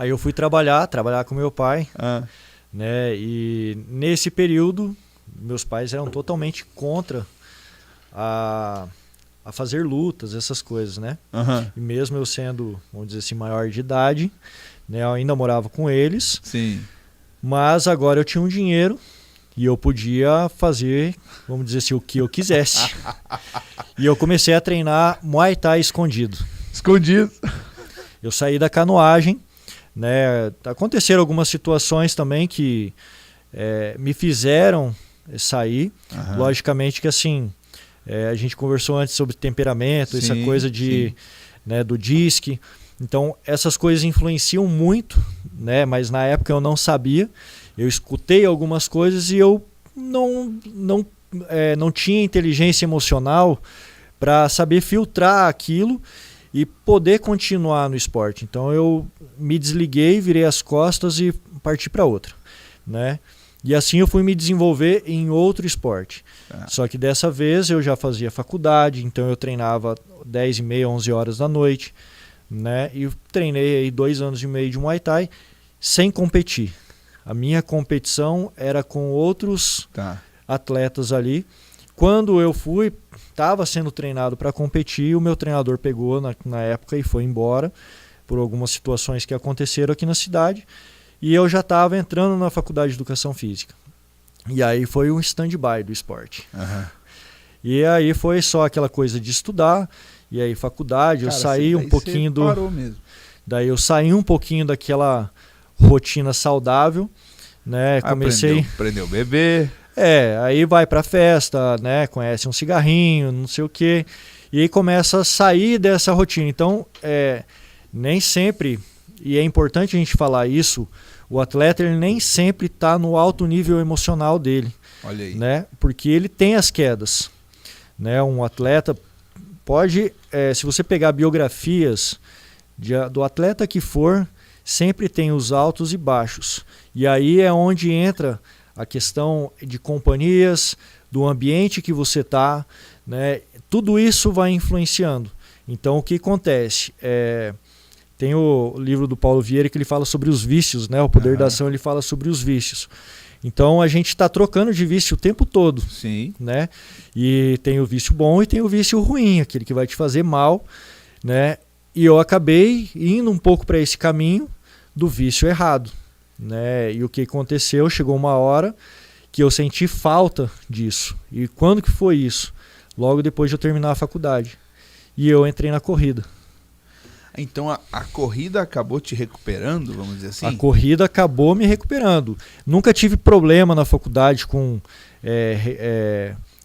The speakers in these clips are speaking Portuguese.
Aí eu fui trabalhar com meu pai, Ah, né? E nesse período, meus pais eram totalmente contra a, a fazer lutas, essas coisas, né? aham, E mesmo eu sendo, vamos dizer assim, maior de idade, né? Eu ainda morava com eles, sim. mas agora eu tinha um dinheiro e eu podia fazer, vamos dizer assim, o que eu quisesse. E eu comecei a treinar Muay Thai escondido. Escondido. Eu saí da canoagem, né? Aconteceram algumas situações também que me fizeram sair. Aham. Logicamente que assim, a gente conversou antes sobre temperamento, essa Sim, coisa de, sim. né, do DISC. Então essas coisas influenciam muito, né? Mas na época eu não sabia. Eu escutei algumas coisas e eu não tinha inteligência emocional para saber filtrar aquilo e poder continuar no esporte. Então eu me desliguei, virei as costas e parti para outra, né? E assim eu fui me desenvolver em outro esporte. Tá. Só que dessa vez eu já fazia faculdade, então eu treinava 10h30, 11 horas da noite, né? E treinei aí 2 anos e meio de Muay Thai sem competir. A minha competição era com outros Tá. atletas ali. Quando eu fui, estava sendo treinado para competir, o meu treinador pegou na época e foi embora por algumas situações que aconteceram aqui na cidade. E eu já estava entrando na faculdade de Educação Física. E aí foi um stand-by do esporte. Aham. E aí foi só aquela coisa de estudar, e aí faculdade, eu Cara, saí um daí pouquinho você parou mesmo. Daí eu saí um pouquinho daquela rotina saudável, né? Comecei... Aprendeu a beber. aí vai pra festa, né? Conhece um cigarrinho, não sei o quê. E aí começa a sair dessa rotina. Então, nem sempre, e é importante a gente falar isso, o atleta ele nem sempre está no alto nível emocional dele, Olha aí. né? Porque ele tem as quedas, né? Um atleta pode, se você pegar biografias do atleta que for, sempre tem os altos e baixos. E aí é onde entra a questão de companhias, do ambiente que você está, né? Tudo isso vai influenciando. Então o que acontece? Tem o livro do Paulo Vieira que ele fala sobre os vícios, né? O Poder da Ação, ele fala sobre os vícios. Então a gente está trocando de vício o tempo todo. Sim. Né? E tem o vício bom e tem o vício ruim, aquele que vai te fazer mal, né? E eu acabei indo um pouco para esse caminho do vício errado, né? E o que aconteceu? Chegou uma hora que eu senti falta disso. E quando que foi isso? Logo depois de eu terminar a faculdade. E eu entrei na corrida. Então a corrida acabou te recuperando, vamos dizer assim? A corrida acabou me recuperando. Nunca tive problema na faculdade com...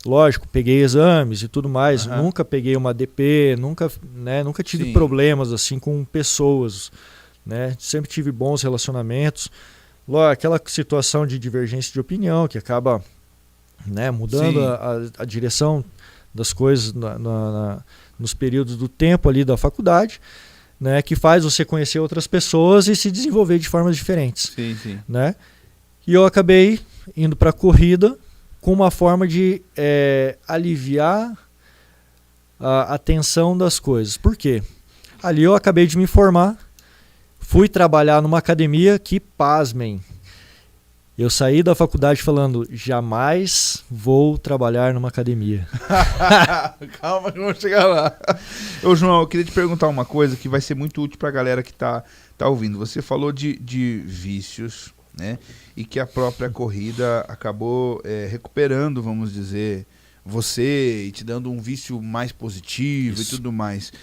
lógico, peguei exames e tudo mais. Aham. Nunca peguei uma DP, nunca tive Sim. problemas assim com pessoas, né? Sempre tive bons relacionamentos. Aquela situação de divergência de opinião que acaba, né, mudando Sim. a direção das coisas nos períodos do tempo ali da faculdade, né, que faz você conhecer outras pessoas e se desenvolver de formas diferentes. Sim, sim. Né? E eu acabei indo para a corrida com uma forma de aliviar a tensão das coisas. Por quê? Ali eu acabei de me formar, fui trabalhar numa academia que, pasmem, eu saí da faculdade falando, jamais vou trabalhar numa academia. Calma que vamos chegar lá. Ô João, eu queria te perguntar uma coisa que vai ser muito útil pra galera que tá ouvindo. Você falou de vícios, né? E que a própria corrida acabou recuperando, vamos dizer, você e te dando um vício mais positivo. Isso. E tudo mais.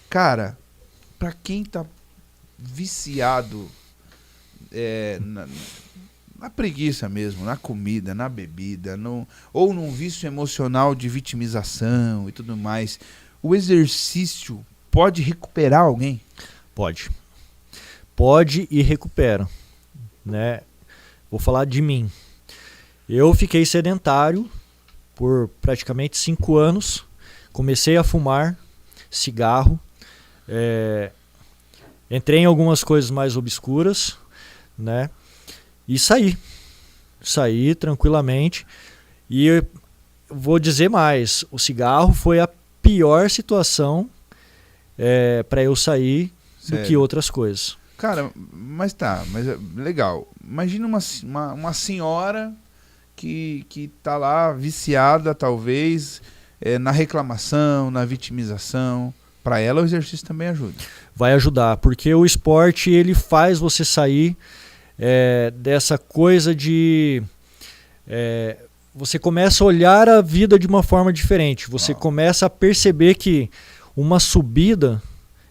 Cara, pra quem tá viciado na preguiça mesmo, na comida, na bebida, ou num vício emocional de vitimização e tudo mais, o exercício pode recuperar alguém? Pode. Pode e recupera, né? Vou falar de mim. Eu fiquei sedentário por praticamente 5 anos. Comecei a fumar cigarro. Entrei em algumas coisas mais obscuras, né? E saí tranquilamente. E eu vou dizer mais, o cigarro foi a pior situação para eu sair do que outras coisas. Cara, mas legal. Imagina uma senhora que tá lá viciada, talvez, na reclamação, na vitimização. Para ela, o exercício também ajuda. Vai ajudar, porque o esporte ele faz você sair dessa coisa de... você começa a olhar a vida de uma forma diferente. Você começa a perceber que uma subida,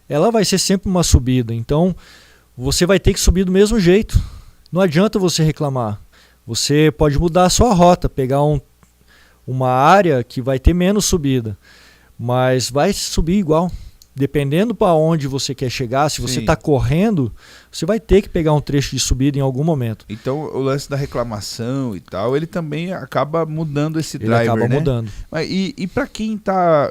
ela vai ser sempre uma subida. Então, você vai ter que subir do mesmo jeito. Não adianta você reclamar. Você pode mudar a sua rota, pegar uma área que vai ter menos subida, mas vai subir igual. Dependendo para onde você quer chegar, se você está correndo, você vai ter que pegar um trecho de subida em algum momento. Então, o lance da reclamação e tal, ele também acaba mudando esse driver, ele acaba né? mudando. E para quem está,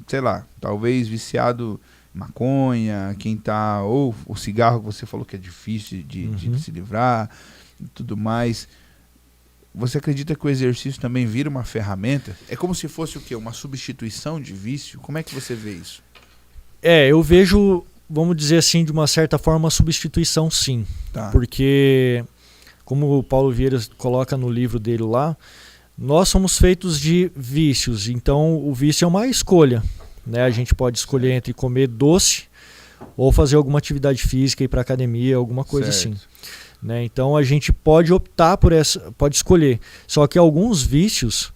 sei lá, talvez viciado em maconha, quem está, ou o cigarro que você falou que é difícil de se livrar e tudo mais, você acredita que o exercício também vira uma ferramenta? É como se fosse o quê? Uma substituição de vício? Como é que você vê isso? Eu vejo, vamos dizer assim, de uma certa forma, uma substituição, sim. Tá. Porque, como o Paulo Vieira coloca no livro dele lá, nós somos feitos de vícios. Então, o vício é uma escolha, né? A gente pode escolher entre comer doce ou fazer alguma atividade física, ir para academia, alguma coisa assim. Né? Então, a gente pode optar por pode escolher. Só que alguns vícios,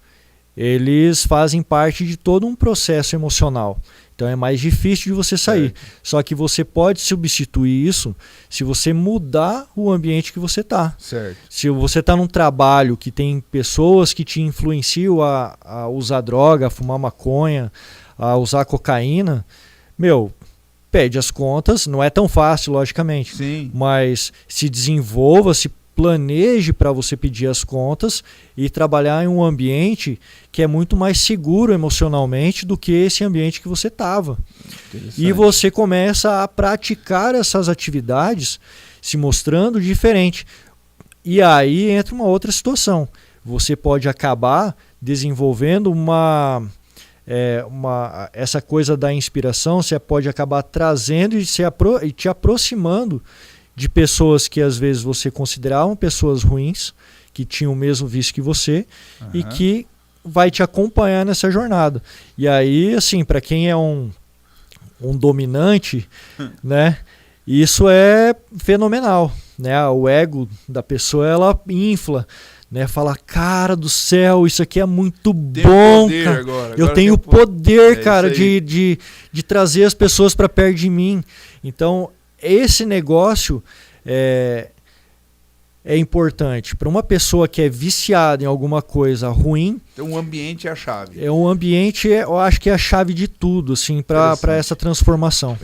eles fazem parte de todo um processo emocional. Então é mais difícil de você sair. Só que você pode substituir isso se você mudar o ambiente que você está. Se você está num trabalho que tem pessoas que te influenciam a usar droga, a fumar maconha, a usar cocaína, pede as contas. Não é tão fácil, logicamente. Sim. Mas se desenvolva, se planeje para você pedir as contas e trabalhar em um ambiente que é muito mais seguro emocionalmente do que esse ambiente que você estava. E você começa a praticar essas atividades se mostrando diferente. E aí entra uma outra situação. Você pode acabar desenvolvendo essa coisa da inspiração, você pode acabar trazendo e te aproximando de pessoas que às vezes você considerava pessoas ruins, que tinham o mesmo vício que você, e que vai te acompanhar nessa jornada. E aí, assim, para quem é um dominante, né, isso é fenomenal, né? O ego da pessoa, ela infla, né? Fala, cara do céu, isso aqui é muito bom, cara. Agora eu tenho o poder, cara, de trazer as pessoas para perto de mim. Então, esse negócio é importante. Para uma pessoa que é viciada em alguma coisa ruim... Então o ambiente é a chave. O ambiente, eu acho que é a chave de tudo, assim, para essa transformação.